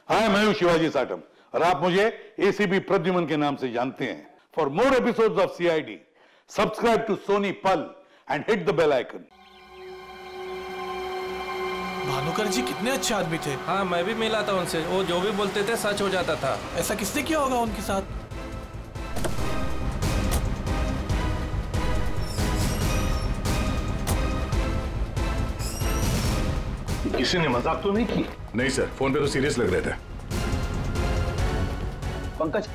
हाय, मैं हूं शिवाजी साटम और आप मुझे एसीपी प्रद्युमन के नाम से जानते हैं। For more episodes of CID, subscribe to Sony Pal and hit the bell icon. Bhanukar ji कितने अच्छे आदमी थे। हाँ, मैं भी मिला था उनसे, वो जो भी बोलते थे सच हो जाता था। ऐसा किसने किया होगा उनके साथ? किसी ने मजाक तो नहीं की? नहीं सर, फोन पे तो सीरियस लग रहे थे। पंकज,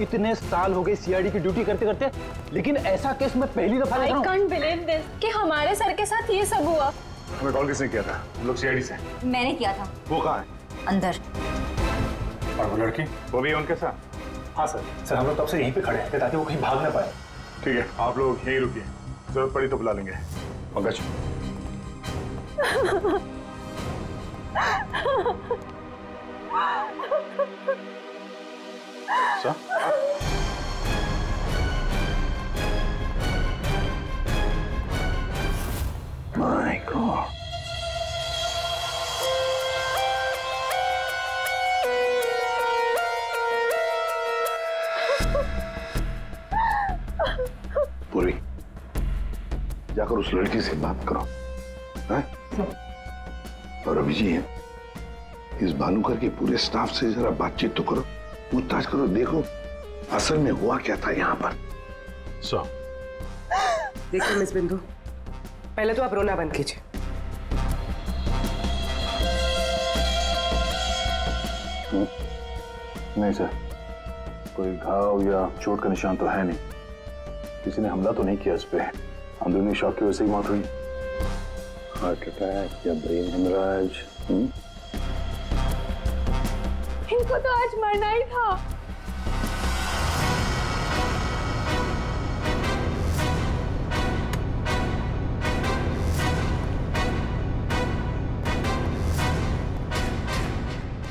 इतने साल हो गए सीआईडी की ड्यूटी करते करते, लेकिन ऐसा केस मैं पहली दफा देख रहा हूं। I can't believe this कि हमारे सर के साथ ये सब हुआ। हमें कॉल किसने किया था? हम लोग सीआईडी से। मैंने किया था। वो कहाँ है? अंदर। और वो लड़की? वो भी है उनके साथ? हाँ सर। सर हम लोग तब से यहीं पे खड़े हैं ताकि वो कहीं भाग ना पाए। ठीक है, आप लोग यहीं रुकिए, जरूरत पड़ी तो बुला लेंगे। पंकज। सर? My God. पूरी, जाकर उस लड़की से बात करो, हैं? और अभी जी, इस भानुकर के पूरे स्टाफ से जरा बातचीत तो करो, पूछताछ करो, देखो असल में हुआ क्या था यहाँ पर। देखिए मिस बिंदु, पहले तो आप रोना बंद कीजिए। नहीं सर, कोई घाव या चोट का निशान तो है नहीं। किसी ने हमला तो नहीं किया इस पे। अंदरूनी शॉक की वजह से ही मौत हुई। हार्ट अटैक या ब्रेन हेमराज? इनको तो आज मरना ही था।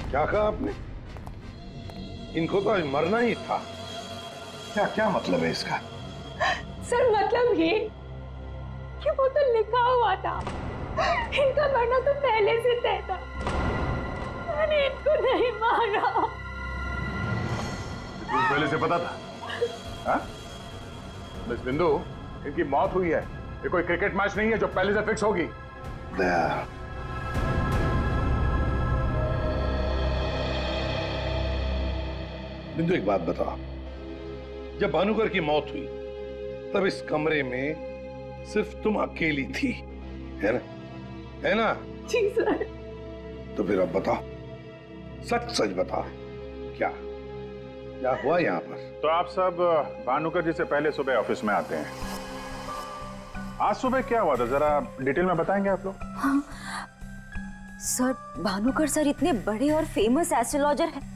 क्या कहा आपने? इनको तो आज मरना ही था। क्या क्या मतलब है इसका? सर मतलब ये कि वो तो लिखा हुआ था, इनका मरना तो पहले से तय था। मैंने इनको नहीं मारा। तुझे पहले से पता था? हाँ? मिस बिंदु, इनकी मौत हुई है। ये कोई क्रिकेट मैच नहीं है जो पहले से फिक्स होगी। दया, बिंदु एक बात बताओ, जब भानुकर की मौत हुई तब इस कमरे में सिर्फ तुम अकेली थी, है ना? है ना? जी सर। तो फिर अब बताओ, सच सच बताओ, क्या क्या हुआ यहाँ पर? तो आप सब भानुकर जी से पहले सुबह ऑफिस में आते हैं। आज सुबह क्या हुआ था, जरा डिटेल में बताएंगे आप लोग? हाँ सर, भानुकर सर इतने बड़े और फेमस एस्ट्रोलॉजर हैं।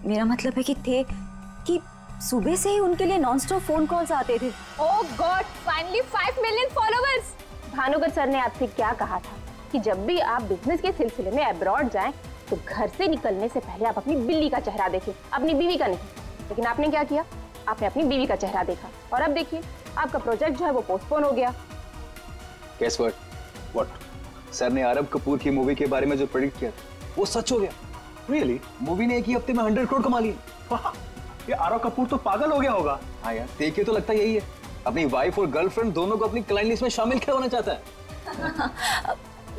मेरा मतलब है कि सुबह से ही उनके लिए नॉनस्टॉप फोन कॉल्स आते थे। Oh god, finally 5 million followers. Bhanukar sir ने आपसे क्या कहा था कि जब भी आप बिजनेस के सिलसिले में अब्रॉड जाएं तो घर से निकलने से पहले आप अपनी बिल्ली का चेहरा देखें, अपनी बीवी का नहीं। लेकिन आपने क्या किया? आपने अपनी बीवी का चेहरा देखा और अब देखिए आपका प्रोजेक्ट जो है वो पोस्टपोन हो गया। Guess what? सर ने आरब कपूर की मूवी के बारे में जो प्रेडिक्ट किया था वो सच हो गया। Really? मूवी ने एक ही हफ्ते में 100 करोड़ कमा लिए। ये आरव कपूर तो पागल हो गया होगा। हाँ यार, देखिए तो लगता यही है। अपनी वाइफ और गर्लफ्रेंड दोनों को अपनी क्लाइंट लिस्ट में शामिल क्या होना चाहता है।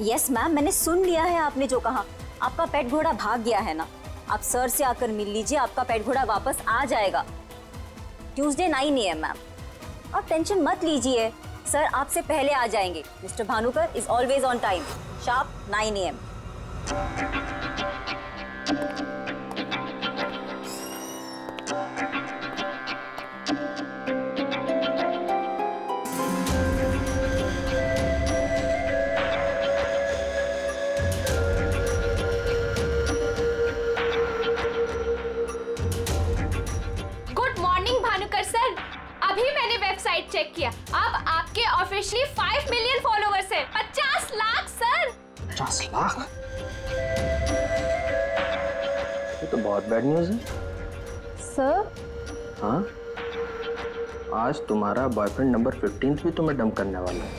यस मैम, मैंने सुन लिया है आपने जो कहा। आपका पेट घोड़ा भाग गया है ना, आप सर से आकर मिल लीजिए, आपका पेट घोड़ा वापस आ जाएगा ट्यूसडे 9 AM मैम। आप टेंशन मत लीजिए, सर आपसे पहले आ जाएंगे। Mister Bhanukar is always on time, sharp 9 AM। Website check किया, अब आपके ऑफिशियली 5 मिलियन फॉलोअर्स हैं। 50 लाख सर। 50 लाख? ये तो बहुत बैड न्यूज़ है सर। हाँ, आज तुम्हारा बॉयफ्रेंड नंबर 15 भी तुम्हें डंप करने वाला है,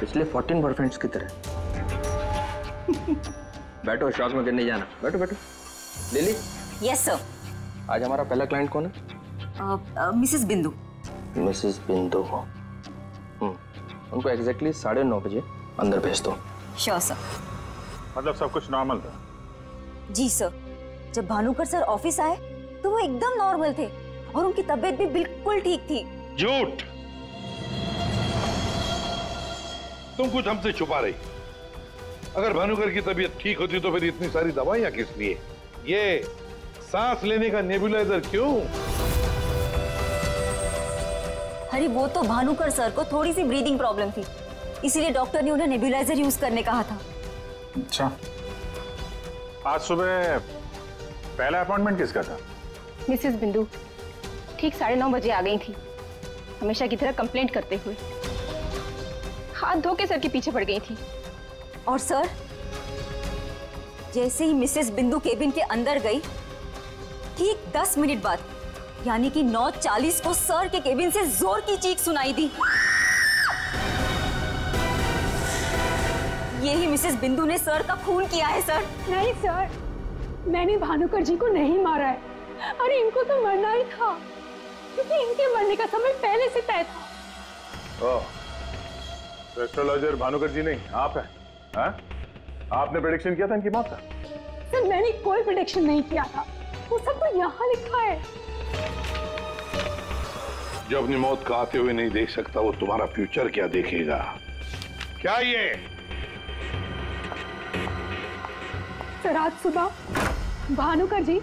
पिछले 14 बॉयफ्रेंड्स की तरह। बैठो, शॉक में गिर नहीं जाना। बैठो बैठो। लिली। Yes sir. आज हमारा पहला क्लाइंट कौन है? मिसेस बिंदु। मिसेस बिंदु को उनको एग्जैक्टली 9:30 बजे अंदर भेज दो। Sure sir. मतलब सब कुछ नॉर्मल था? जी सर, जब भानुकर सर ऑफिस आए तो वो एकदम नॉर्मल थे और उनकी तबीयत भी बिल्कुल ठीक थी। झूठ! तुम कुछ हमसे छुपा रही। अगर भानुकर की तबीयत ठीक होती तो फिर इतनी सारी दवाइयां किस लिए? ये सांस लेने का नेबुलाइजर क्यों? अरे वो तो भानुकर सर को थोड़ी सी ब्रीदिंग प्रॉब्लम थी, इसीलिए डॉक्टर ने उन्हें नेबुलाइजर यूज करने कहा था। अच्छा, आज सुबह पहला अपॉइंटमेंट किसका था? मिसेस बिंदु ठीक 9:30 बजे आ गई थी, हमेशा की तरह कंप्लेंट करते हुए। हाथ धो के सर के पीछे पड़ गई थी। और सर, जैसे ही मिसेस बिंदु केबिन के अंदर गई, ठीक 10 मिनट बाद यानी कि 9:40 को सर के केबिन से जोर की चीख सुनाई दी। यही मिसेस बिंदु ने सर का खून किया है सर। नहीं सर, मैंने भानुकर जी को नहीं मारा है। अरे इनको तो मरना ही था, क्योंकि इनके मरने का समय पहले से तय था। एस्ट्रोलॉजर भानुकर जी नहीं, आप हैं? हाँ? आपने प्रेडिक्शन किया था इनकी मौत का? सर मैंने कोई प्रेडिक्शन नहीं किया था, वो सब तो यहाँ लिखा है। जो अपनी मौत को आते हुए नहीं देख सकता, वो तुम्हारा फ्यूचर क्या देखेगा? क्या ये? सर आज सुबह भानुकर जी,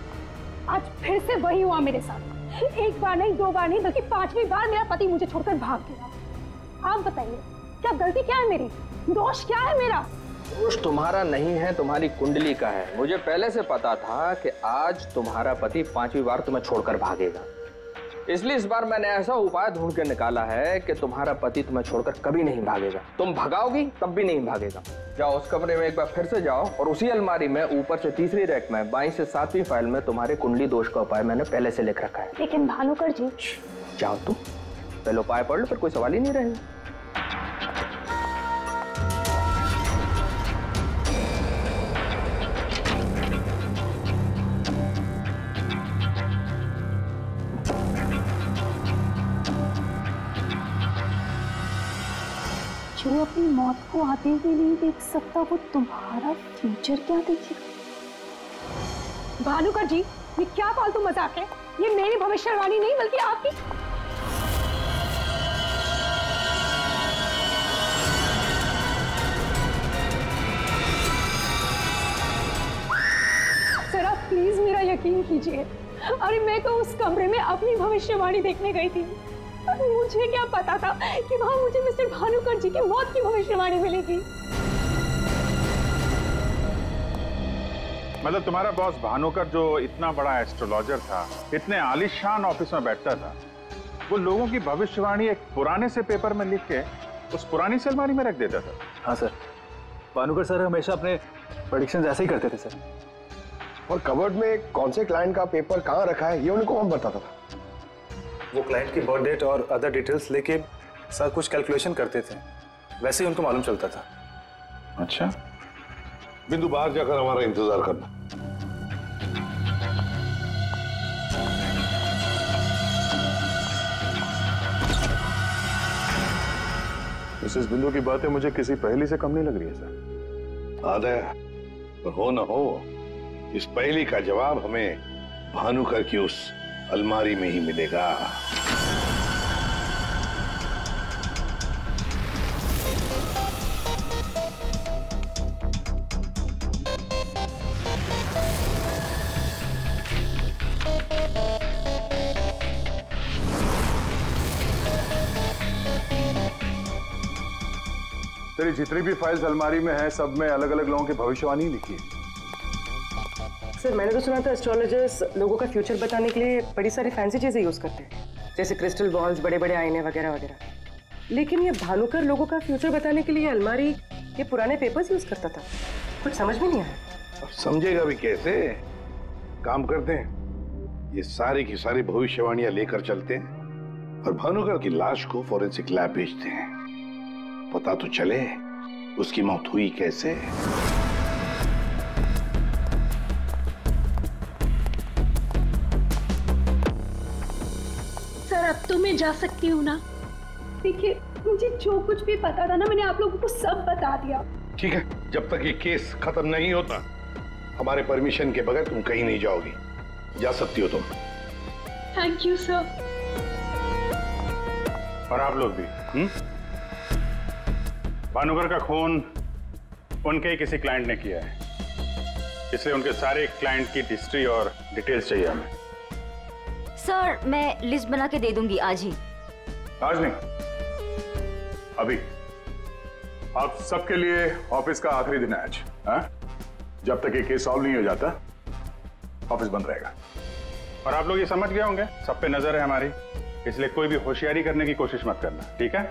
आज फिर से वही हुआ मेरे साथ। एक बार नहीं, 2 बार नहीं, बल्कि 5वीं बार मेरा पति मुझे छोड़कर भाग गया। आप बताइए, क्या गलती क्या है मेरी? दोष क्या है मेरा? दोष तुम्हारा नहीं है, तुम्हारी कुंडली का है। मुझे पहले से पता था कि आज तुम्हारा पति 5वीं बार तुम्हें छोड़कर भागेगा, इसलिए इस बार मैंने ऐसा उपाय ढूंढ के निकाला है कि तुम्हारा पति तुम्हें छोड़कर कभी नहीं भागेगा। तुम भगाओगी तब भी नहीं भागेगा। जाओ उस कमरे में एक बार फिर से जाओ, और उसी अलमारी में ऊपर से 3री रैक में 22 से 7वीं फाइल में तुम्हारे कुंडली दोष का उपाय मैंने पहले से लिख रखा है। लेकिन भानुकर जी। जाओ तुम पहले उपाय पढ़ लो, फिर कोई सवाल ही नहीं रहेगा। जो अपनी मौत को आते हुए नहीं देख सकता, वो तुम्हारा फ्यूचर क्या देखेगा? भानुकर जी, ये क्या फालतू मजाक है? ये मेरी भविष्यवाणी नहीं बल्कि आपकी। सर आप प्लीज मेरा यकीन कीजिए। अरे मैं तो उस कमरे में अपनी भविष्यवाणी देखने गई थी। मुझे क्या पता था कि वहां मुझे मिस्टर भानुकर जी की मौत की भविष्यवाणी मिलेगी। मतलब तुम्हारा बॉस भानुकर जो इतना बड़ा एस्ट्रोलॉजर था, इतने आलीशान ऑफिस में बैठता था, वो लोगों की भविष्यवाणी एक पुराने से पेपर में लिख के उस पुरानी से अलमारी में रख देता था। हाँ सर, भानुकर सर हमेशा अपने प्रेडिक्शंस ऐसे ही करते थे सर। और कबर्ड में कौन से क्लाइंट का पेपर कहाँ रखा है, ये उनको कौन बताता था? वो क्लाइंट की बर्थ डेट और अदर डिटेल्स लेके सर कुछ कैलकुलेशन करते थे, वैसे ही उनको मालूम चलता था। अच्छा, बिंदु बाहर जाकर हमारा इंतजार करना। मिसेस बिंदु की बातें मुझे किसी पहेली से कम नहीं लग रही है सर। आदय, पर हो न हो, इस पहेली का जवाब हमें भानुकर की उस अलमारी में ही मिलेगा। तेरी जितनी भी फाइल्स अलमारी में है, सब में अलग अलग लोगों की भविष्यवाणी लिखी है। सर मैंने तो सुना था एस्ट्रोलॉजर्स लोगों का फ्यूचर बताने के लिए बड़ी सारी फैंसी चीजें यूज करते हैं, जैसे क्रिस्टल बॉल्स, बड़े बड़े आईने वगैरह वगैरह। लेकिन ये भानुकर लोगों का फ्यूचर बताने के लिए अलमारी ये पुराने पेपर्स यूज करता था, कुछ समझ में नहीं आया। समझेगा भी कैसे? काम करते हैं, ये सारी की सारी भविष्यवाणियां लेकर चलते हैं और भानुकर की लाश को फॉरेंसिक लैब भेजते हैं। पता तो चले उसकी मौत हुई कैसे। तो मैं जा सकती हूँ ना? देखिए, मुझे जो कुछ भी पता था ना, मैंने आप लोगों को सब बता दिया। ठीक है, जब तक ये केस खत्म नहीं होता हमारे परमिशन के बगैर तुम कहीं नहीं जाओगी। जा सकती हो तुम। Thank you sir. और आप लोग भी। भानुकर का खून उनके ही किसी क्लाइंट ने किया है, इसलिए उनके सारे क्लाइंट की हिस्ट्री और डिटेल्स चाहिए हमें। सर, मैं लिस्ट बना के दे दूंगी आज ही। आज नहीं, अभी। आप सबके लिए ऑफिस का आखिरी दिन है आज। हाँ? जब तक ये केस सॉल्व नहीं हो जाता ऑफिस बंद रहेगा। और आप लोग ये समझ गए होंगे, सब पे नजर है हमारी, इसलिए कोई भी होशियारी करने की कोशिश मत करना, ठीक है?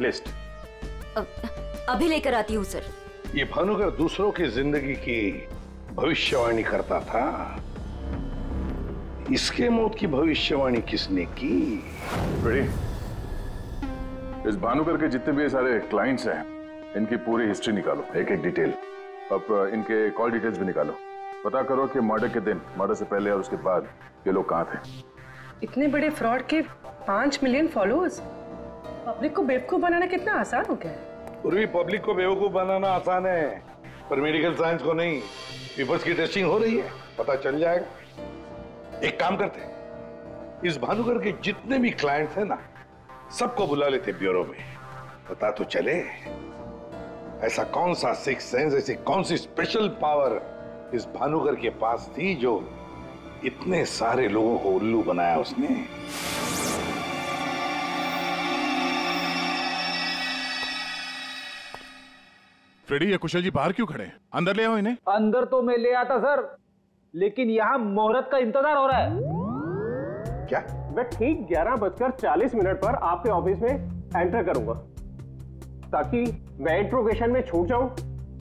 लिस्ट अभी लेकर आती हूँ सर। ये भानुकर दूसरों की जिंदगी की भविष्यवाणी करता था, इसके मौत की भविष्यवाणी किसने की? रेडी? इस भानुकर के जितने भी सारे क्लाइंट्स हैं, इनकी पूरी हिस्ट्री निकालो, एक एक डिटेल। अब इनके कॉल डिटेल्स भी निकालो। पता करो कि मर्डर के दिन, मर्डर से पहले और उसके बाद ये लोग कहाँ थे। इतने बड़े फ्रॉड के 5 मिलियन फॉलोअर्स। पब्लिक को बेवकूफ बनाना कितना आसान हो गया है। पूरी पब्लिक को बेवकूफ बनाना आसान है, पर मेडिकल साइंस को नहीं। पेपर्स की टेस्टिंग हो रही है, पता चल जाएगा। एक काम करते हैं, इस भानुकर के जितने भी क्लाइंट्स हैं ना, सबको बुला लेते ब्यूरो में। पता तो चले ऐसा कौन सा सिक्स सेंस, ऐसी कौन सी स्पेशल पावर इस भानुकर के पास थी जो इतने सारे लोगों को उल्लू बनाया उसने। फ्रेडी, ये कुशल जी बाहर क्यों खड़े हैं? अंदर ले आओ इन्हें। अंदर तो मैं ले आता सर, लेकिन यहाँ मुहूर्त का इंतजार हो रहा है। क्या? मैं ठीक 11:40 पर आपके ऑफिस में एंटर करूंगा, ताकि मैं इंट्रोगेशन में छूट जाऊं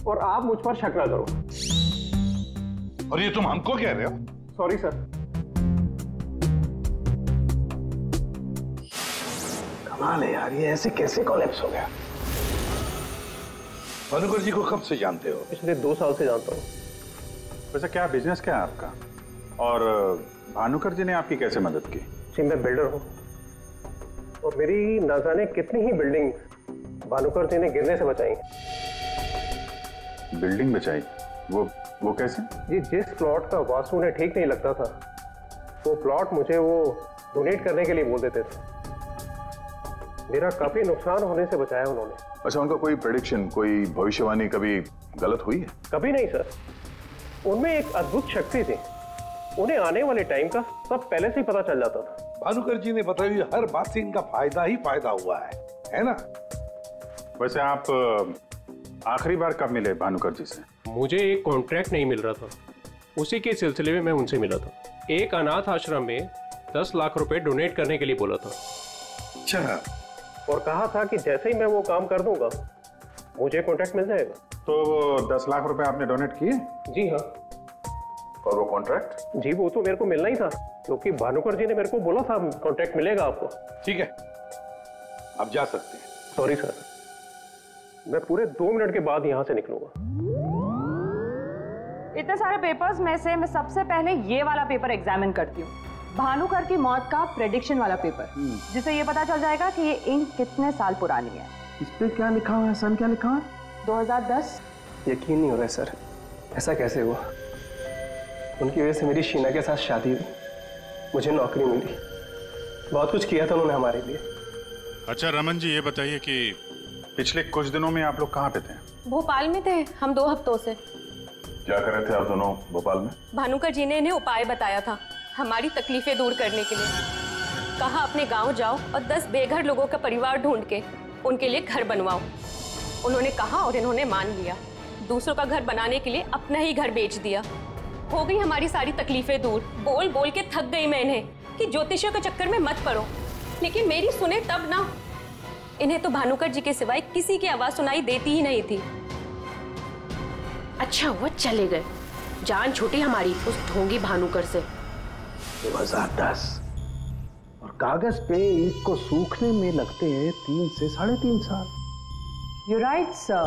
और आप मुझ पर शक ना करो। और ये तुम हमको कह रहे हो? Sorry sir. कमाल है यार, ये ऐसे कैसे कोलैप्स हो गया? भानुकर जी को कब से जानते हो? पिछले 2 साल से जानता हूँ। वैसे क्या बिजनेस क्या है आपका? और भानुकर जी ने आपकी कैसे मदद की? जी, मैं बिल्डर हूँ और मेरी ना जाने कितनी ही बिल्डिंग भानुकर जी ने गिरने से बचाई। बिल्डिंग बचाई? वो कैसे? जी, जिस प्लॉट का वास्तु उन्हें ठीक नहीं लगता था, वो प्लॉट मुझे वो डोनेट करने के लिए बोल देते थे। मेरा काफी नुकसान होने से बचाया उन्होंने। अच्छा, उनका कोई प्रेडिक्शन, कोई भविष्यवाणी कभी गलत हुई है? कभी नहीं सर। उनमें एक अद्भुत शक्ति थी, उन्हें आने वाले टाइम का सब पहले से ही पता चल जाता था। भानुकर जी ने बताई हर बात से इनका फायदा ही फायदा हुआ है ना? वैसे आप आखिरी बार कब मिले भानुकर जी से? मुझे एक कॉन्ट्रैक्ट नहीं मिल रहा था, उसी के सिलसिले में मैं उनसे मिला था। एक अनाथ आश्रम में 10 लाख रुपए डोनेट करने के लिए बोला था। अच्छा। और कहा था कि जैसे ही मैं वो काम कर दूंगा मुझे कॉन्ट्रैक्ट मिल जाएगा। तो 10 लाख रुपए आपने डोनेट किए? जी हाँ। और वो कॉन्ट्रैक्ट? जी, वो तो मेरे को मिलना ही था, क्योंकि भानुकर जी ने मेरे को बोला था कॉन्ट्रैक्ट मिलेगा आपको। ठीक है, आप जा सकते हैं। सॉरी सर, मैं पूरे 2 मिनट के बाद यहाँ से निकलूंगा। इतने सारे पेपर्स में से मैं सबसे पहले ये वाला पेपर एग्जामिन करती हूँ, भानुकर की मौत का प्रेडिक्शन वाला पेपर, जिससे ये पता चल जाएगा कि ये इंक कितने साल पुरानी है। इस पे क्या लिखा हुआ है? सन क्या लिखा है? 2010। यकीन नहीं हो रहा है सर, ऐसा कैसे हुआ? उनकी वजह से मेरी शीना के साथ शादी हुई, मुझे नौकरी मिली, बहुत कुछ किया था उन्होंने हमारे लिए। अच्छा रमन जी, ये बताइए कि पिछले कुछ दिनों में आप लोग कहाँ पे थे? भोपाल में थे हम 2 हफ्तों से। क्या कर रहे थे आप दोनों भोपाल में? भानुकर जी ने इन्हें उपाय बताया था हमारी तकलीफें दूर करने के लिए। कहा अपने गांव जाओ और 10 बेघर लोगों का परिवार ढूंढ के उनके लिए घर बनवाओ। उन्होंने कहा और इन्होंने मान लिया। दूसरों का घर बनाने के लिए अपना ही घर बेच दिया। हो गई हमारी सारी तकलीफें दूर। बोल बोल के थक गई मैं इन्हें कि ज्योतिषियों के चक्कर में मत पड़ो, लेकिन मेरी सुने तब ना। इन्हें तो भानुकर जी के सिवाय किसी की आवाज सुनाई देती ही नहीं थी। अच्छा हुआ चले गए, जान छूटी हमारी उस ढोंगी भानुकर से। 2010 और कागज पे इंक को सूखने में लगते हैं 3 से 3.5 साल। You're right, sir.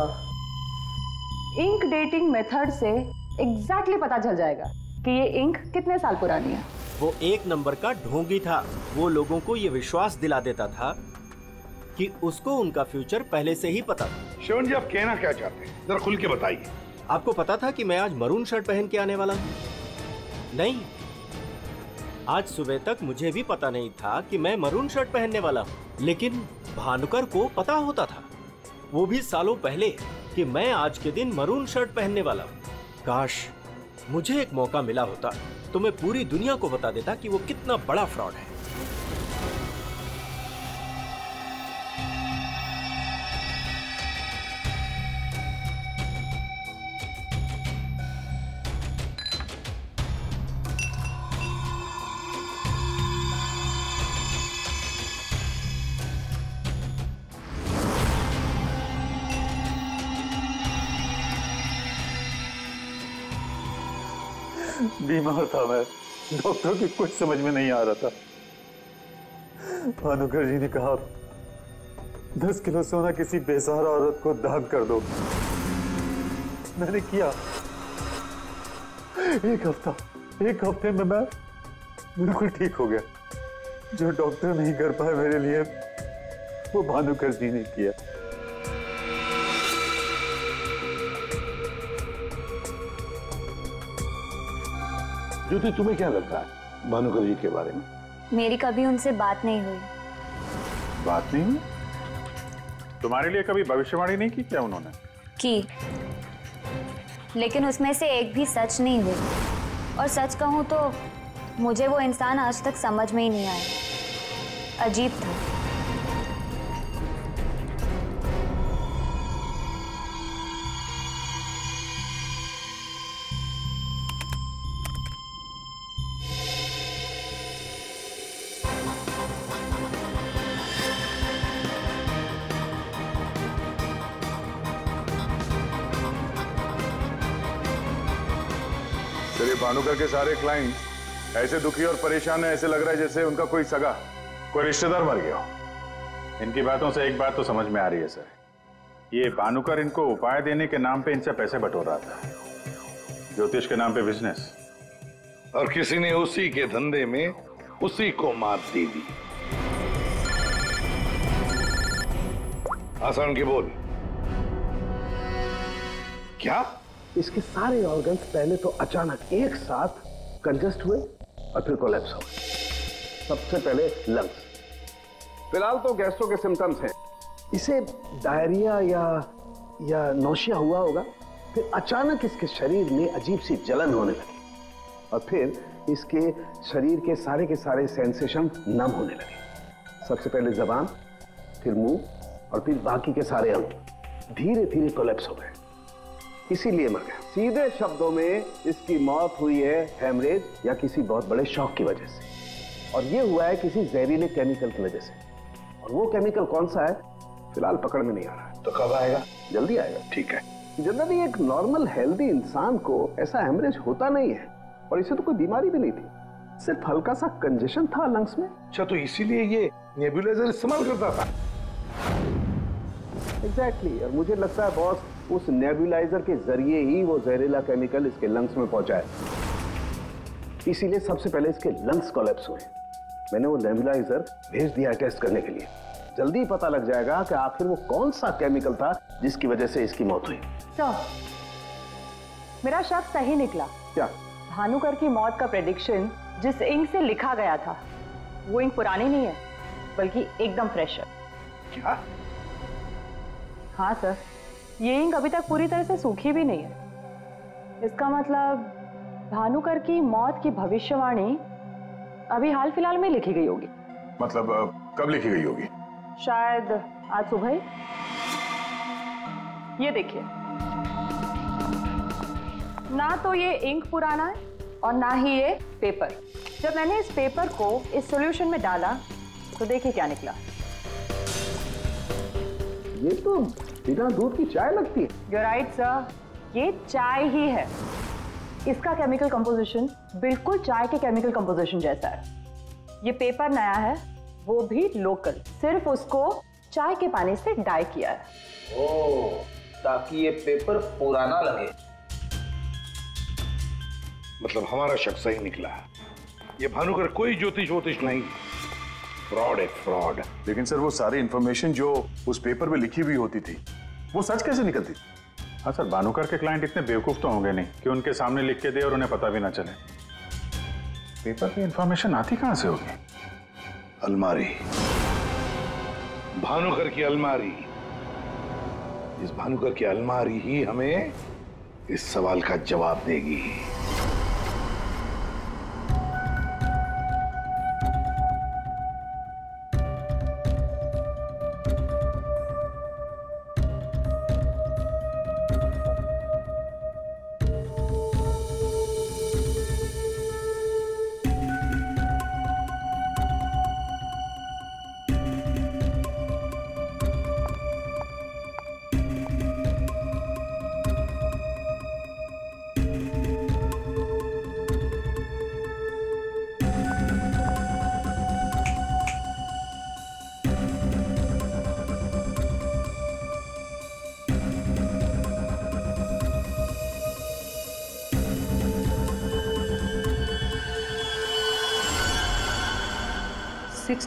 Ink dating method से एग्जैक्टली पता चल जाएगा कि ये इंक कितने साल पुरानी है। वो एक नंबर का ढोंगी था। वो लोगों को ये विश्वास दिला देता था कि उसको उनका फ्यूचर पहले से ही पता था। श्रवण जी, आप कहना क्या चाहते हैं, जरा खुल के बताइए। आपको पता था कि मैं आज मरून शर्ट पहन के आने वाला हूँ? नहीं, आज सुबह तक मुझे भी पता नहीं था कि मैं मरून शर्ट पहनने वाला हूँ। लेकिन भानुकर को पता होता था, वो भी सालों पहले, कि मैं आज के दिन मरून शर्ट पहनने वाला हूँ। काश मुझे एक मौका मिला होता तो मैं पूरी दुनिया को बता देता कि वो कितना बड़ा फ्रॉड है। बीमार था मैं, डॉक्टर की कुछ समझ में नहीं आ रहा था। भानुकर जी ने कहा 10 किलो सोना किसी बेसहारा औरत को दान कर दो। मैंने किया। एक हफ्ते में मैं बिल्कुल ठीक हो गया। जो डॉक्टर नहीं कर पाए मेरे लिए, वो भानुकर जी ने किया। ज्योति, तुम्हें क्या लगता है भानुकर जी के बारे में? मेरी कभी उनसे बात नहीं हुई। बात नहीं हुई? तुम्हारे लिए कभी भविष्यवाणी नहीं की क्या उन्होंने? की, लेकिन उसमें से एक भी सच नहीं हुई। और सच कहूं तो मुझे वो इंसान आज तक समझ में ही नहीं आया। अजीब था। भानुकर के सारे क्लाइंट ऐसे दुखी और परेशान है, ऐसे लग रहा है जैसे उनका कोई सगा, कोई रिश्तेदार मर गया हो। इनकी बातों से एक बात तो समझ में आ रही है सर, ये भानुकर इनको उपाय देने के नाम पे इनसे पैसे बटोर रहा था, ज्योतिष के नाम पे बिजनेस, और किसी ने उसी के धंधे में उसी को मात दे दी। आसान के बोल। क्या? इसके सारे ऑर्गन्स पहले तो अचानक एक साथ कंजस्ट हुए और फिर कोलैप्स हो गए। सबसे पहले लंग्स। फिलहाल तो गैस्ट्रो के सिम्टम्स हैं। इसे डायरिया या नौशिया हुआ होगा। फिर अचानक इसके शरीर में अजीब सी जलन होने लगी और फिर इसके शरीर के सारे सेंसेशन नम होने लगे। सबसे पहले जबान, फिर मुंह और फिर बाकी के सारे अंग धीरे धीरे कोलैप्स हो गए। इसीलिए मर गया। सीधे शब्दों में इसकी मौत हुई है हेमरेज या किसी बहुत बड़े शॉक की वजह से, और ये हुआ है किसी जहरीले केमिकल की वजह से। और वो केमिकल कौन सा है फिलहाल पकड़ में नहीं आ रहा है। तो कब आएगा? जल्दी आएगा। ठीक है। जनरली एक नॉर्मल हेल्दी इंसान को ऐसा हेमरेज होता नहीं है, और इसे तो कोई बीमारी भी नहीं थी, सिर्फ हल्का सा कंजेशन था लंग्स में। अच्छा, तो इसीलिए ये नेबुलाइजर इस्तेमाल करता था? एग्जैक्टली। और मुझे लगता है बॉस, उस नेबुलाइजर के जरिए ही वो जहरीला केमिकल इसके लंग्स में पहुंचा है। इसीलिए सबसे पहले इसके लंग्स कोलैप्स हुए। मैंने वो नेबुलाइजर भेज दिया है टेस्ट करने के लिए। जल्दी पता लग जाएगा कि आखिर वो कौन सा केमिकल था जिसकी वजह से इसकी मौत हुई। सर, मेरा शक सही निकला। क्या? भानुकर की मौत का प्रेडिक्शन जिस इंक से लिखा गया था वो इंक पुरानी नहीं है, बल्कि एकदम फ्रेश है। क्या? हाँ सर, ये इंक अभी तक पूरी तरह से सूखी भी नहीं है। इसका मतलब भानुकर की मौत की भविष्यवाणी अभी हाल फिलहाल में लिखी गई होगी। मतलब कब लिखी गई होगी? शायद आज सुबह ही। ये देखिए, ना तो ये इंक पुराना है और ना ही ये पेपर। जब मैंने इस पेपर को इस सॉल्यूशन में डाला तो देखिए क्या निकला। ये तो बिना दूध की चाय लगती है। You're right, sir. ये चाय ही है। इसका केमिकल कंपोजिशन बिल्कुल चाय के केमिकल कंपोजिशन जैसा है। ये पेपर नया है, वो भी लोकल, सिर्फ उसको चाय के पानी से डाई किया है। ओह, ताकि ये पेपर पुराना लगे। मतलब हमारा शक सही निकला है। ये भानुकर कोई ज्योतिष वोतिष नहीं, फ्रॉड है फ्रॉड। लेकिन सर वो सारी इंफॉर्मेशन जो उस पेपर में लिखी हुई होती थी वो सच कैसे निकलती? हाँ सर, भानुकर के क्लाइंट इतने बेवकूफ तो होंगे नहीं कि उनके सामने लिख के दे और उन्हें पता भी ना चले। पेपर में इंफॉर्मेशन आती कहां से होगी? अलमारी, भानुकर की अलमारी। इस भानुकर की अलमारी ही हमें इस सवाल का जवाब देगी।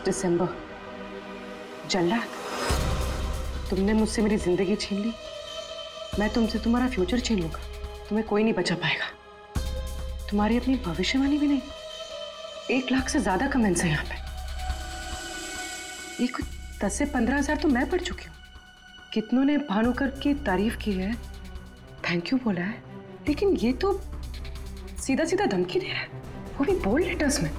दिसंबर। जल्लाद, तुमने मुझसे मेरी जिंदगी छीन ली, मैं तुमसे तुम्हारा फ्यूचर छीन लूंगा। तुम्हें कोई नहीं बचा पाएगा। तुम्हारी अपनी भविष्यवाणी भी नहीं। 1 लाख से ज्यादा कमेंट्स हैं यहाँ पे। ये कुछ 10 से 15 हजार तो मैं पढ़ चुकी हूँ। कितनों ने भानुकर की तारीफ की है, थैंक यू बोला है, लेकिन ये तो सीधा सीधा धमकी दे रहा है, वो भी बोल्ड लेटर्स में।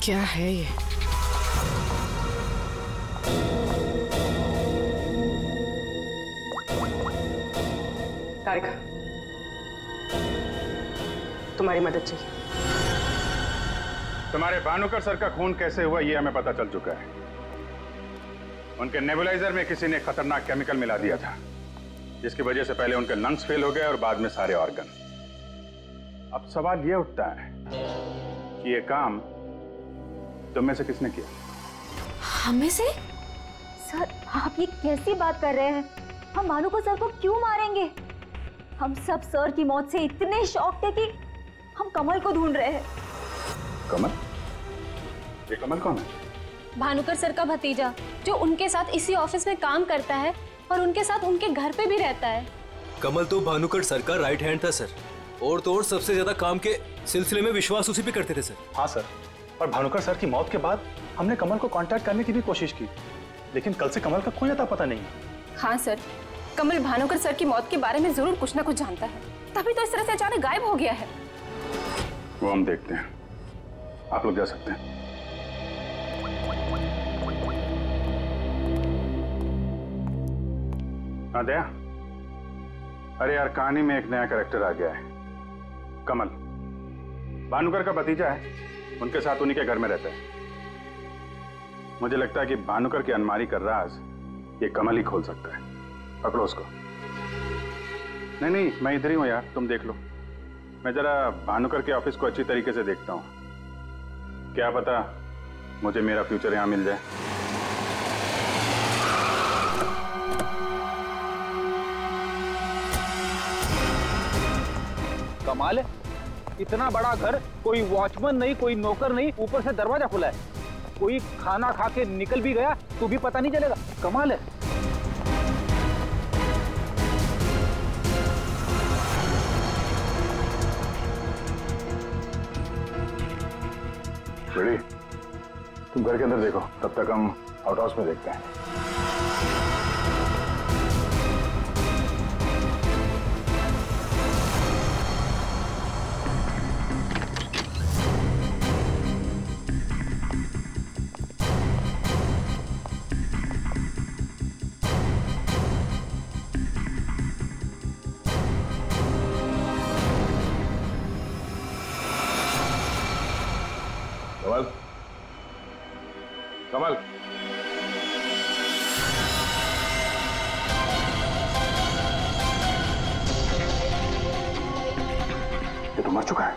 क्या है ये? तारिका, तुम्हारी मदद चाहिए। तुम्हारे भानुकर सर का खून कैसे हुआ ये हमें पता चल चुका है। उनके नेबुलाइजर में किसी ने खतरनाक केमिकल मिला दिया था, जिसकी वजह से पहले उनके लंग्स फेल हो गए और बाद में सारे ऑर्गन। अब सवाल ये उठता है कि ये काम तुम में से किसने किया? हमें से? सर, आप ये कैसी बात कर रहे हैं? हम भानुकर सर को क्यों मारेंगे? हम सब सर की मौत से इतने शॉक थे कि हम कमल को ढूंढ रहे हैं। कमल? ये कमल कौन है? भानुकर सर का भतीजा, जो उनके साथ इसी ऑफिस में काम करता है और उनके साथ उनके घर पे भी रहता है। कमल तो भानुकर सर का राइट हैंड था सर, और तो और सबसे ज्यादा काम के सिलसिले में विश्वास उसी पे करते थे सर। हाँ सर, और भानुकर सर की मौत के बाद हमने कमल को कांटेक्ट करने की भी कोशिश की, लेकिन कल से कमल का कोई अता पता नहीं है। हाँ सर, कमल भानुकर सर की मौत के बारे में जरूर कुछ ना कुछ जानता है, तभी तो इस तरह से अचानक गायब हो गया है। वो हम देखते हैं, आप लोग जा सकते हैं। हाँ दया, अरे यार कहानी में एक नया कैरेक्टर आ गया है, कमल। भानुकर का भतीजा है, उनके साथ उन्हीं के घर में रहता है। मुझे लगता है कि भानुकर की अलमारी का राज ये कमल ही खोल सकता है। पकड़ो उसको। नहीं नहीं, मैं इधर ही हूं यार, तुम देख लो। मैं जरा भानुकर के ऑफिस को अच्छी तरीके से देखता हूं, क्या पता मुझे मेरा फ्यूचर यहां मिल जाए। कमाल है, इतना बड़ा घर, कोई वॉचमैन नहीं, कोई नौकर नहीं, ऊपर से दरवाजा खुला है। कोई खाना खा के निकल भी गया तो भी पता नहीं चलेगा। कमाल है। रेडी? तुम घर के अंदर देखो, तब तक हम आउट हाउस में देखते हैं। कमल, कमल, ये तो मर चुका है।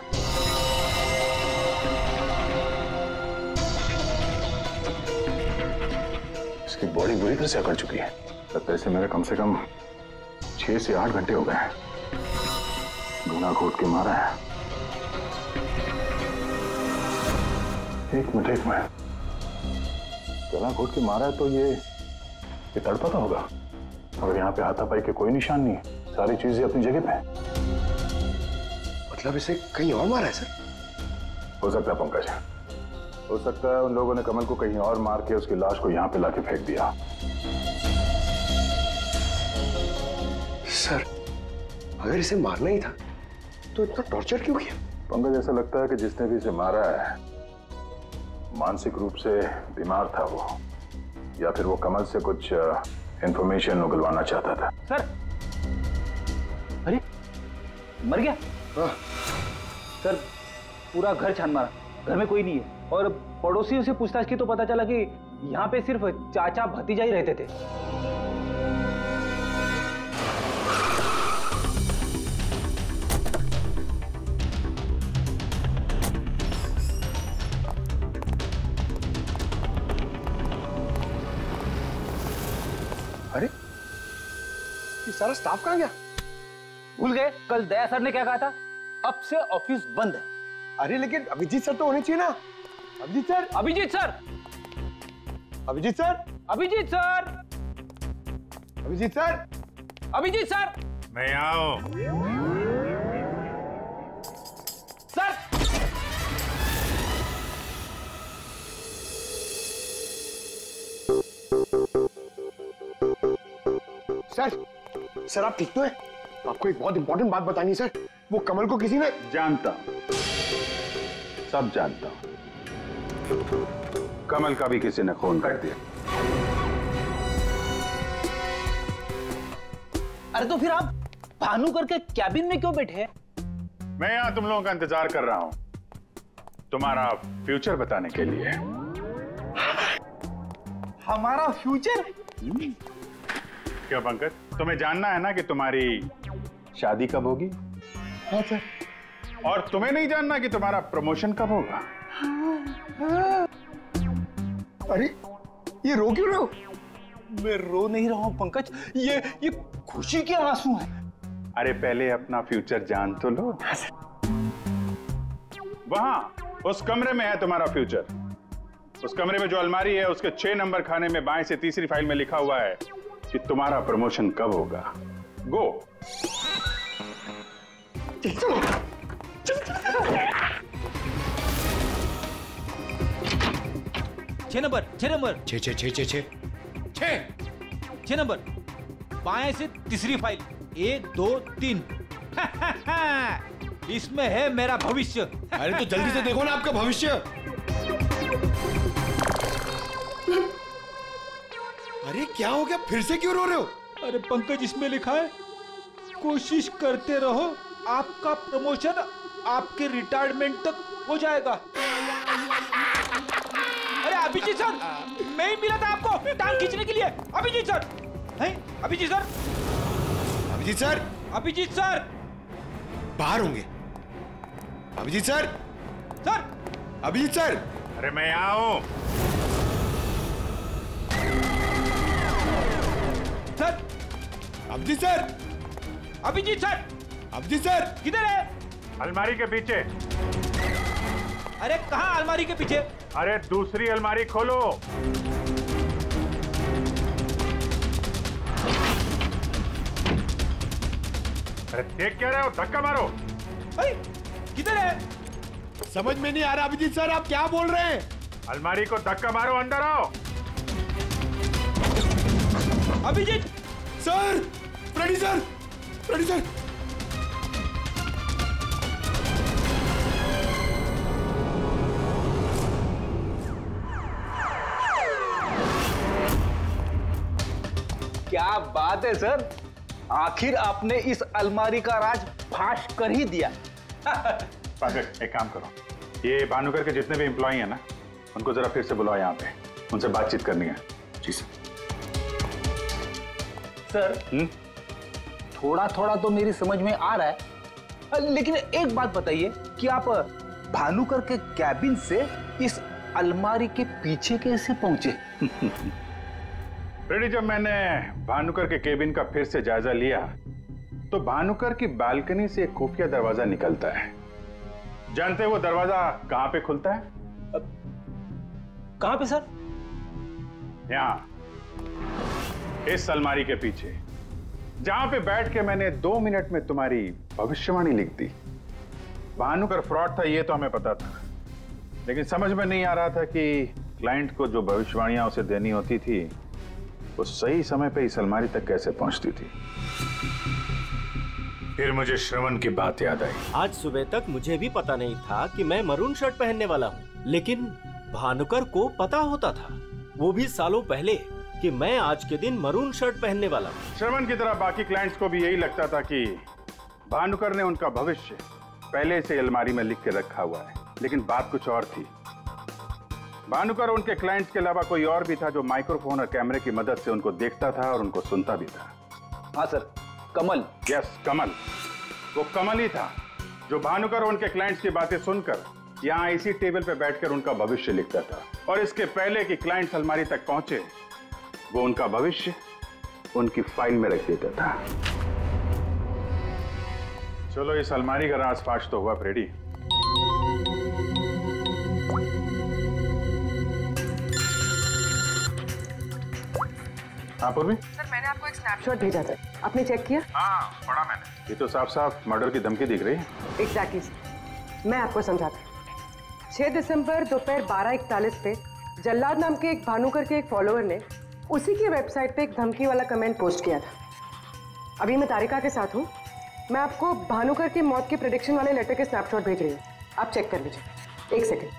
इसकी बॉडी बुरी तरह से अकड़ चुकी है, लगता है इसे मेरे कम से कम 6 से 8 घंटे हो गए हैं। गला घोट के मारा है। एक मिनट, गला घोट के मारा है तो ये तड़पता होगा। और यहाँ पे हाथापाई के कोई निशान नहीं, सारी चीजें अपनी जगह पे हैं। मतलब इसे कहीं और मारा है सर? हो सकता है पंकज, हो सकता है उन लोगों ने कमल को कहीं और मार के उसकी लाश को यहाँ पे लाके फेंक दिया। सर, अगर इसे मारना ही था तो इतना टॉर्चर क्यों किया? पंकज, ऐसा लगता है कि जिसने भी इसे मारा है मानसिक रूप से बीमार था वो, या फिर वो कमल से कुछ इंफॉर्मेशन उगलवाना चाहता था। सर, अरे मर गया? हाँ। सर, पूरा घर छान मारा, घर में कोई नहीं है। और पड़ोसियों से पूछताछ की तो पता चला कि यहाँ पे सिर्फ चाचा भतीजा ही रहते थे। अरे ये सारा स्टाफ कहाँ गया? भूल गए कल दया सर ने क्या कहा था? अब से ऑफिस बंद है। अरे लेकिन अभिजीत सर तो होने चाहिए ना। Abhijeet sir, Abhijeet sir, Abhijeet sir, Abhijeet sir, Abhijeet sir, Abhijeet sir, मैं आओ। सर, सर आप ठीक तो है? आपको एक बहुत इंपॉर्टेंट बात बतानी है सर। वो कमल को किसी ने... जानता हूं, सब जानता हूं। कमल का भी किसी ने खून कर दिया। अरे तो फिर आप भानुकर के कैबिन में क्यों बैठे हैं? मैं यहां तुम लोगों का इंतजार कर रहा हूं, तुम्हारा फ्यूचर बताने के लिए। हमारा फ्यूचर? क्यों पंकज, तुम्हें जानना है ना कि तुम्हारी शादी कब होगी? हाँ सर। और तुम्हें नहीं जानना कि तुम्हारा प्रमोशन कब होगा? अरे ये रो क्यों रहे हो? मैं रो नहीं रहा हूं पंकज, ये खुशी के आंसू हैं। अरे पहले अपना फ्यूचर जान तो लो। वहां उस कमरे में है तुम्हारा फ्यूचर। उस कमरे में जो अलमारी है उसके 6 नंबर खाने में बाएं से तीसरी फाइल में लिखा हुआ है कि तुम्हारा प्रमोशन कब होगा। गो। 6 नंबर, 6 नंबर, 6 नंबर, बाएं से तीसरी फाइल, 1 2 3। इसमें है मेरा भविष्य। अरे तो जल्दी से देखो ना आपका भविष्य। अरे क्या हो गया, फिर से क्यों रो रहे हो? अरे पंकज, इसमें लिखा है कोशिश करते रहो, आपका प्रमोशन आपके रिटायरमेंट तक हो जाएगा। अरे अभिजीत सर, मैं ही मिला था आपको टांग खींचने के लिए। अभिजीत सर, हैं? Abhijeet sir, Abhijeet sir, Abhijeet sir बाहर होंगे। Abhijeet sir, sir, Abhijeet sir. अरे मैं आओ। Sir, Abhijeet sir, Abhijeet sir, Abhijeet sir किधर है? अलमारी के पीछे। अरे कहाँ अलमारी के पीछे? अरे दूसरी अलमारी खोलो। अरे देख क्या रहे हो, धक्का मारो। किधर है? समझ में नहीं आ रहा अभिजीत सर, आप क्या बोल रहे हैं? अलमारी को धक्का मारो, अंदर आओ। Abhijeet sir, Freddy sir, Freddy sir. क्या बात है सर, आखिर आपने इस अलमारी का राज फाश कर ही दिया। पंकज, एक काम करो, ये भानुकर के जितने भी एम्प्लॉई हैं ना, उनको जरा फिर से बुलाओ यहाँ पे, उनसे बातचीत करनी है। जी सर। सर, थोड़ा थोड़ा तो मेरी समझ में आ रहा है, लेकिन एक बात बताइए कि आप भानुकर के कैबिन से इस अलमारी के पीछे कैसे पहुंचे? फ्रेडी, जब मैंने भानुकर के केबिन का फिर से जायजा लिया तो भानुकर की बालकनी से एक खुफिया दरवाजा निकलता है। जानते हैं वो दरवाजा कहां पे खुलता है? कहां पे सर? यहां, इस अलमारी के पीछे, जहां पे बैठ के मैंने 2 मिनट में तुम्हारी भविष्यवाणी लिख दी। भानुकर फ्रॉड था ये तो हमें पता था, लेकिन समझ में नहीं आ रहा था कि क्लाइंट को जो भविष्यवाणियां उसे देनी होती थी वो सही समय पे इस अलमारी तक कैसे पहुंचती थी। फिर मुझे श्रवण की बात याद आई। आज सुबह तक मुझे भी पता नहीं था कि मैं मरून शर्ट पहनने वाला हूँ, लेकिन भानुकर को पता होता था, वो भी सालों पहले, कि मैं आज के दिन मरून शर्ट पहनने वाला हूँ। श्रवण की तरह बाकी क्लाइंट्स को भी यही लगता था कि भानुकर ने उनका भविष्य पहले से अलमारी में लिख के रखा हुआ है, लेकिन बात कुछ और थी। भानुकर उनके क्लाइंट्स के अलावा कोई और भी था जो माइक्रोफोन और कैमरे की मदद से उनको देखता था और उनको सुनता भी था। हाँ सर, कमल। यस, कमल। वो कमल ही था जो भानुकर और उनके क्लाइंट्स की बातें सुनकर यहाँ इसी टेबल पे बैठकर उनका भविष्य लिखता था, और इसके पहले कि क्लाइंट्स अलमारी तक पहुंचे वो उनका भविष्य उनकी फाइल में रख देता था। चलो, इस अलमारी का राज फाश तो हुआ फ्रेडी। पूर्वी? सर, मैंने आपको एक स्नैपशॉट भेजा था, आपने चेक किया? हाँ, पढ़ा मैंने। ये तो साफ साफ मर्डर की धमकी दिख रही है। एग्जैक्टली सर, मैं आपको समझाता हूँ। 6 दिसंबर दोपहर 12:41 पे जल्लाद नाम के एक भानुकर के एक फॉलोअर ने उसी की वेबसाइट पे एक धमकी वाला कमेंट पोस्ट किया था। अभी मैं तारिका के साथ हूँ, मैं आपको भानुकर की मौत के प्रेडिक्शन वाले लेटर के स्नैपशॉट भेज रही हूँ, आप चेक कर लीजिए। 1 सेकेंड।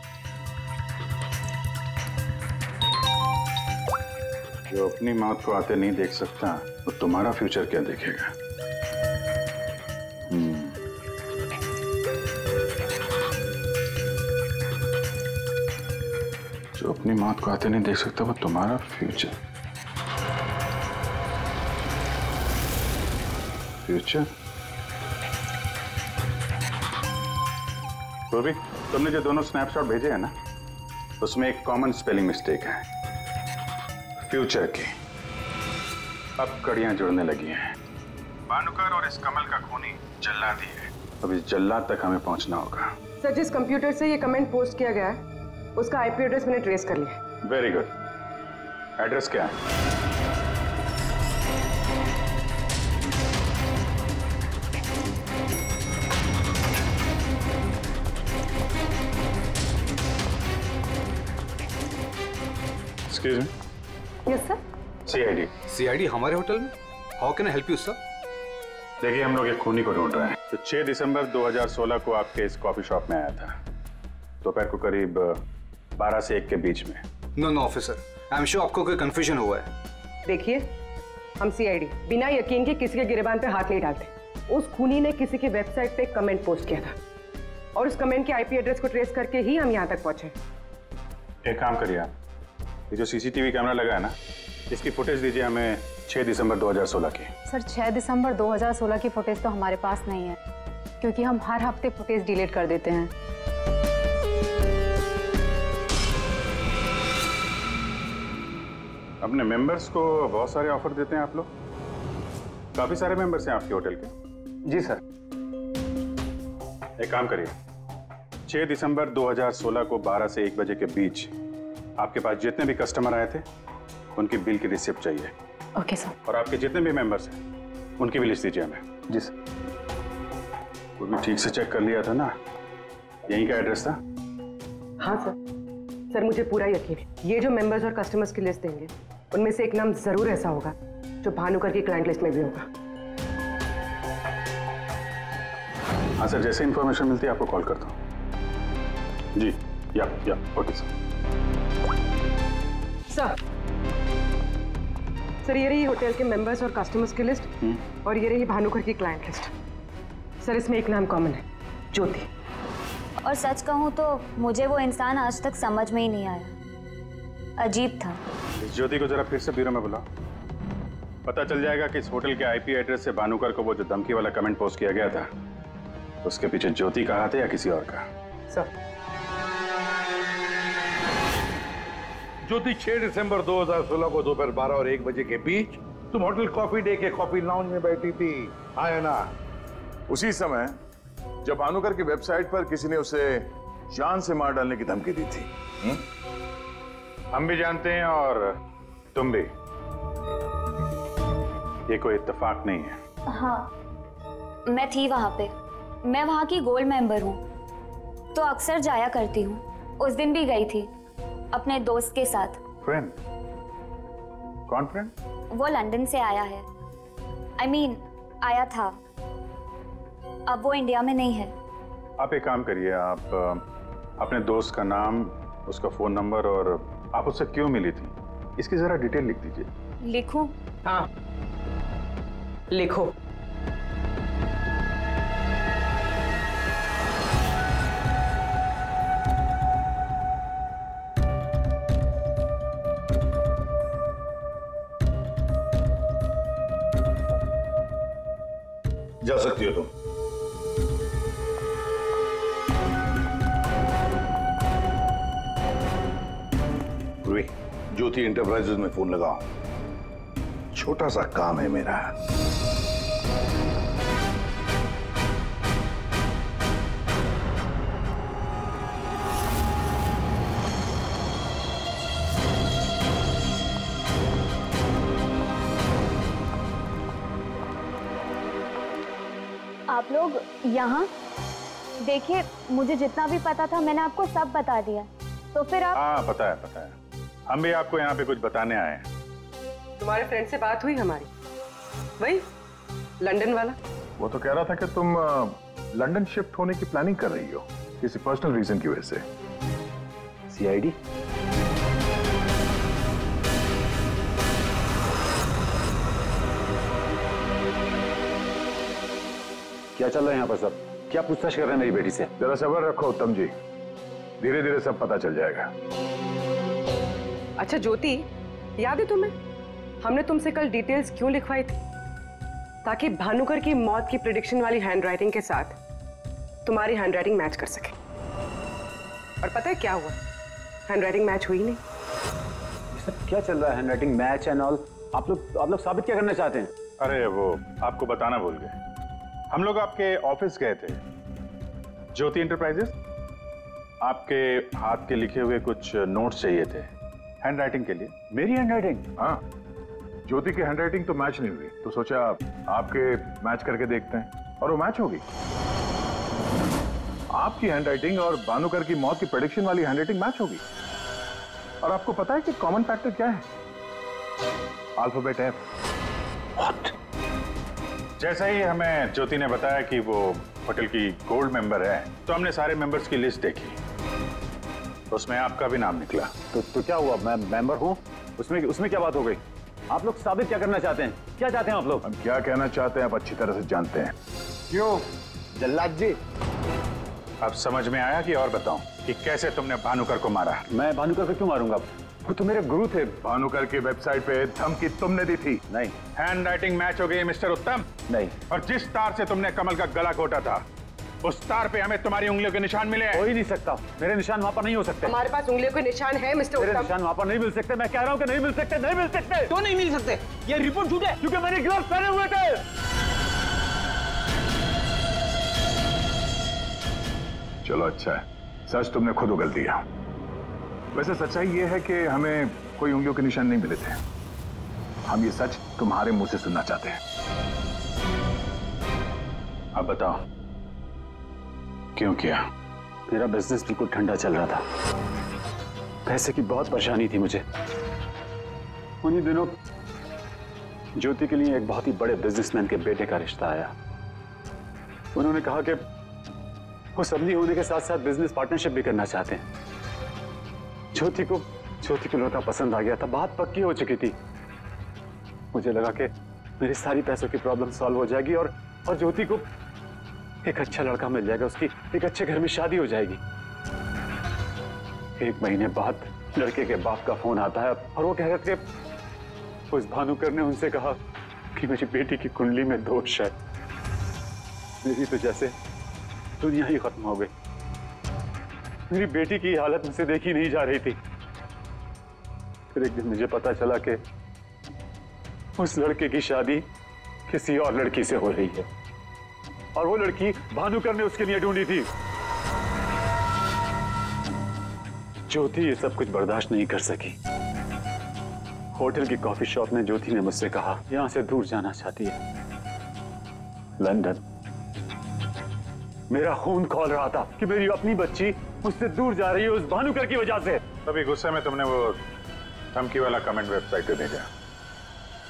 जो अपनी मौत को आते नहीं देख सकता तो तुम्हारा फ्यूचर क्या देखेगा? जो अपनी मौत को आते नहीं देख सकता वो तुम्हारा फ्यूचर। पूर्वी, तुमने जो दोनों स्नैपशॉट भेजे हैं ना, उसमें एक कॉमन स्पेलिंग मिस्टेक है, फ्यूचर की। अब कड़ियां जुड़ने लगी हैं। भानुकर और इस कमल का खूनी जल्लाद ही है। अब इस जल्लाद तक हमें पहुंचना होगा। सर, जिस कंप्यूटर से ये कमेंट पोस्ट किया गया है उसका आईपी एड्रेस मैंने ट्रेस कर लिया। Very good. एड्रेस क्या है? Excuse me. Yes sir. CID. CID हमारे होटल में? How can I help you sir? देखिए, हम लोग एक खूनी को ढूंढ रहे हैं तो 6 दिसंबर 2016 को आपके इस कॉफी शॉप में आया था, दोपहर को करीब 12 से 1 के बीच में। No officer, I am sure आपको कोई कंफ्यूजन हुआ है। देखिए, हम सीआईडी बिना यकीन के किसी के गिरबान पे हाथ नहीं डालते। उस खूनी ने किसी की वेबसाइट पे कमेंट पोस्ट किया था और उस कमेंट के आईपी एड्रेस को ट्रेस करके ही हम यहाँ तक पहुंचे। एक काम करिए आप, ये जो सीसीटीवी कैमरा लगा है ना, इसकी फुटेज दीजिए हमें 6 दिसंबर 2016 की। सर, 6 दिसंबर 2016 की फुटेज तो हमारे पास नहीं है, क्योंकि हम हर हफ्ते फुटेज डिलीट कर देते हैं। अपने मेंबर्स को बहुत सारे ऑफर देते हैं आप लोग? काफी सारे मेंबर्स हैं आपके होटल के? जी सर। एक काम करिए, 6 दिसंबर 2016 को 12 से 1 बजे के बीच आपके पास जितने भी कस्टमर आए थे उनकी बिल की रिसिप्ट चाहिए। Okay sir. और आपके जितने भी मेंबर्स हैं उनकी भी लिस्ट दीजिए हमें। जी सर। वो भी ठीक से चेक कर लिया था ना? यहीं का एड्रेस था? हाँ सर। सर, मुझे पूरा यकीन है ये जो मेंबर्स और कस्टमर्स की लिस्ट देंगे उनमें से एक नाम जरूर ऐसा होगा जो भानुकर की क्लाइंट लिस्ट में भी होगा। हाँ सर, जैसे इंफॉर्मेशन मिलती है आपको कॉल करता हूँ। जी, या ओके सर। सर, ये रही होटल के मेंबर्स और कस्टमर्स की लिस्ट और ये रही भानुकर की क्लाइंट लिस्ट। सर, इसमें एक नाम कॉमन है, ज्योति। और सच कहूँ तो मुझे वो इंसान आज तक समझ में ही नहीं आया, अजीब था। इस ज्योति को जरा फिर से ब्यूरो में बुलाओ, पता चल जाएगा कि इस होटल के आईपी एड्रेस से भानुकर को वो जो धमकी वाला कमेंट पोस्ट किया गया था उसके पीछे ज्योति का हाथ है या किसी और का। सर। ज्योति 6 दिसंबर 2016 को दोपहर 12 और 1 बजे के बीच तुम होटल कॉफी डे के कॉफी लाउंज में बैठी थी, हाँ या ना? उसी समय जब भानुकर की वेबसाइट पर किसी ने उसे जान से मार डालने की धमकी दी थी। हम भी जानते हैं और तुम भी। ये कोई इत्तेफाक नहीं है। हाँ, मैं थी वहां पे। मैं वहां की गोल्ड मेंबर हूँ, तो अक्सर जाया करती हूँ। उस दिन भी गई थी अपने दोस्त के साथ। फ्रेंड? कौन फ्रेंड? वो लंदन से आया है। I mean, आया था। अब वो इंडिया में नहीं है। आप एक काम करिए, आप अपने दोस्त का नाम, उसका फोन नंबर और आप उससे क्यों मिली थी, इसकी जरा डिटेल लिख दीजिए। लिखूं? हाँ, लिखो। जा सकती हो तुम। पूर्वी, ज्योति इंटरप्राइजेज में फोन लगाओ, छोटा सा काम है मेरा। आप लोग यहाँ देखिए, मुझे जितना भी पता था मैंने आपको सब बता दिया, तो फिर आप। हाँ, पता है। हम भी आपको यहाँ पे कुछ बताने आए हैं। तुम्हारे फ्रेंड से बात हुई हमारी, वही लंदन वाला? वो तो कह रहा था कि तुम लंदन शिफ्ट होने की प्लानिंग कर रही हो किसी पर्सनल रीजन की वजह से। सीआईडी? क्या चल रहा है यहाँ पर सब? क्या पूछताछ कर रहे हैं मेरी बेटी से? जरा सब्र रखो उत्तम जी, धीरे धीरे सब पता चल जाएगा। अच्छा ज्योति, याद है तुम्हें हमने तुमसे कल डिटेल्स क्यों लिखवाई थी? ताकि भानुकर की मौत की प्रेडिक्शन वाली हैंडराइटिंग के साथ तुम्हारी हैंडराइटिंग मैच कर सके। और पता है क्या हुआ? हैंडराइटिंग मैच हुई नहीं। सब क्या चल रहा है? Handwriting match and all? आप लोग साबित क्या करना चाहते हैं? अरे वो आपको बताना भूल गए, हम लोग आपके ऑफिस गए थे, ज्योति इंटरप्राइजेस। आपके हाथ के लिखे हुए कुछ नोट्स चाहिए थे हैंडराइटिंग के लिए। मेरी हैंडराइटिंग? हाँ, ज्योति की हैंडराइटिंग तो मैच नहीं हुई, तो सोचा आपके मैच करके देखते हैं, और वो मैच होगी। आपकी हैंडराइटिंग और भानुकर की मौत की प्रेडिक्शन वाली हैंडराइटिंग मैच होगी। और आपको पता है कि कॉमन फैक्टर क्या है? Alphabet F. व्हाट? जैसा ही हमें ज्योति ने बताया कि वो होटल की गोल्ड मेंबर है, तो हमने सारे मेंबर्स की लिस्ट देखी, उसमें आपका भी नाम निकला। तो क्या हुआ? मैं मेंबर हूँ, उसमें क्या बात हो गई? आप लोग साबित क्या करना चाहते हैं? क्या चाहते हैं आप लोग? हम क्या कहना चाहते हैं आप अच्छी तरह से जानते हैं। क्यों जल्लाद जी? अब समझ में आया कि और बताऊं कि कैसे तुमने भानुकर को मारा? मैं भानुकर को क्यों मारूंगा? वो तो मेरे गुरु थे। भानुकर की वेबसाइट पे धमकी तुमने दी थी। नहीं। हैंड राइटिंग मैच हो गई मिस्टर उत्तम? नहीं। और जिस तार से तुमने कमल का गला घोटा था, उस तार पे हमें तुम्हारी उंगलियों के निशान मिले। हो ही नहीं सकता, मेरे निशान वहां पर नहीं हो सकते। हमारे पास उंगलियों के निशान है मिस्टर उत्तम। मेरे निशान वहां पर नहीं मिल सकते। मैं कह रहा हूँ कि नहीं मिल सकते, नहीं मिल सकते। तो नहीं मिल सकते, ये रिपोर्ट झूठ है, क्योंकि मैंने ग्लव्स पहने हुए थे। चलो अच्छा है, सच तुमने खुद उगल दिया। वैसे सच्चाई ये है कि हमें कोई उंगलियों के निशान नहीं मिले थे। हम ये सच तुम्हारे मुंह से सुनना चाहते हैं। अब बताओ क्यों किया? मेरा बिजनेस बिल्कुल ठंडा चल रहा था, पैसे की बहुत परेशानी थी मुझे। उन्हीं दिनों ज्योति के लिए एक बहुत ही बड़े बिजनेसमैन के बेटे का रिश्ता आया। उन्होंने कहा कि वो सबनी होने के साथ साथ बिजनेस पार्टनरशिप भी करना चाहते हैं। ज्योति को लड़का पसंद आ गया था, बात पक्की हो चुकी थी। मुझे लगा कि मेरी सारी पैसों की प्रॉब्लम सॉल्व हो जाएगी और ज्योति को एक अच्छा लड़का मिल जाएगा, उसकी एक अच्छे घर में शादी हो जाएगी। 1 महीने बाद लड़के के बाप का फोन आता है और वो कह रहे थे उस भानुकर ने उनसे कहा कि मेरी बेटी की कुंडली में दोष है। मेरी तो जैसे दुनिया ही खत्म हो गई। मेरी बेटी की हालत मुझसे देखी नहीं जा रही थी। फिर एक दिन मुझे पता चला कि उस लड़के की शादी किसी और लड़की से हो रही है और वो लड़की भानुकर ने उसके लिए ढूंढी थी। ज्योति ये सब कुछ बर्दाश्त नहीं कर सकी। होटल की कॉफी शॉप में ज्योति ने मुझसे कहा यहां से दूर जाना चाहती है, लंदन। मेरा खून खौल रहा था कि मेरी अपनी बच्ची मुझसे दूर जा रही है उस भानुकर की वजह से। तभी गुस्से में तुमने वो धमकी वाला कमेंट वेबसाइट पे भेजा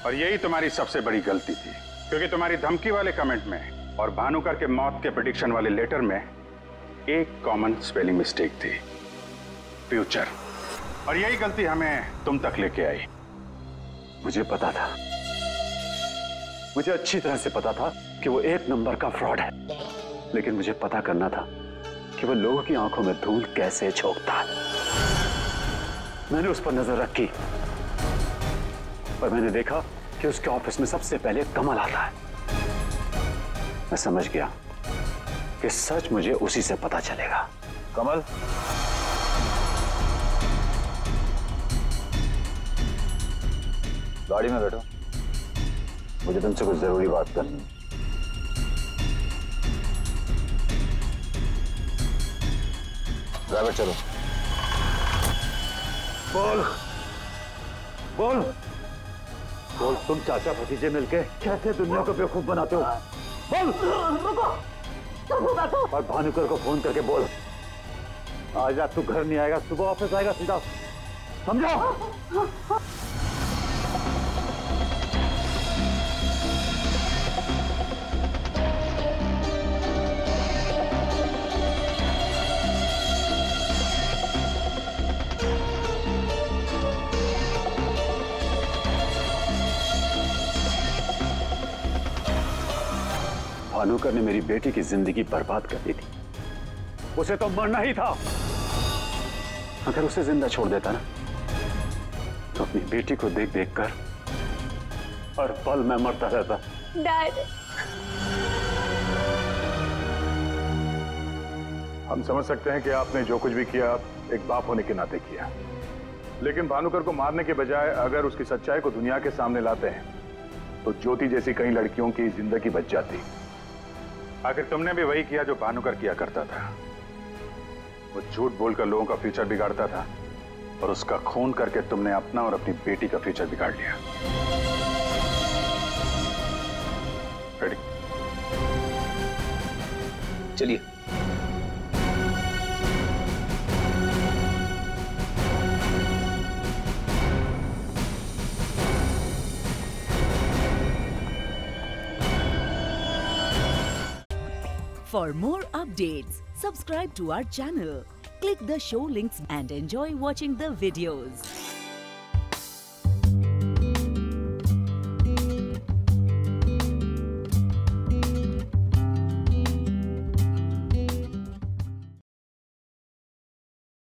और यही तुम्हारी सबसे बड़ी गलती थी, क्योंकि तुम्हारी धमकी वाले कमेंट में और भानुकर के मौत के प्रेडिक्शन वाले लेटर में एक कॉमन स्पेलिंग मिस्टेक थी, फ्यूचर। और यही गलती हमें तुम तक लेके आई। मुझे पता था, मुझे अच्छी तरह से पता था कि वो एक नंबर का फ्रॉड है, लेकिन मुझे पता करना था कि वो लोगों की आंखों में धूल कैसे झोंकता है। मैंने उस पर नजर रखी और मैंने देखा कि उसके ऑफिस में सबसे पहले कमल आता है। मैं समझ गया कि सच मुझे उसी से पता चलेगा। कमल, गाड़ी में बैठो, मुझे तुमसे कुछ जरूरी बात करनी है। ड्राइवर चलो। बोल बोल बोल, तुम चाचा भतीजे मिलके कैसे दुनिया को बेवकूफ बनाते हो? बोल। और भानुकर को फोन करके बोल आज रात तू घर नहीं आएगा, सुबह ऑफिस आएगा सीधा, समझो? भानुकर ने मेरी बेटी की जिंदगी बर्बाद कर दी थी। उसे तो मरना ही था। अगर उसे जिंदा छोड़ देता ना तो अपनी बेटी को देख देख कर हर पल मैं मरता रहता। डैड, हम समझ सकते हैं कि आपने जो कुछ भी किया एक बाप होने के नाते किया, लेकिन भानुकर को मारने के बजाय अगर उसकी सच्चाई को दुनिया के सामने लाते हैं तो ज्योति जैसी कई लड़कियों की जिंदगी बच जाती। आखिर तुमने भी वही किया जो भानुकर किया करता था। वो झूठ बोलकर लोगों का फ्यूचर बिगाड़ता था और उसका खून करके तुमने अपना और अपनी बेटी का फ्यूचर बिगाड़ लिया। रेडी? चलिए। For more updates, subscribe to our channel, click the show links and enjoy watching the videos.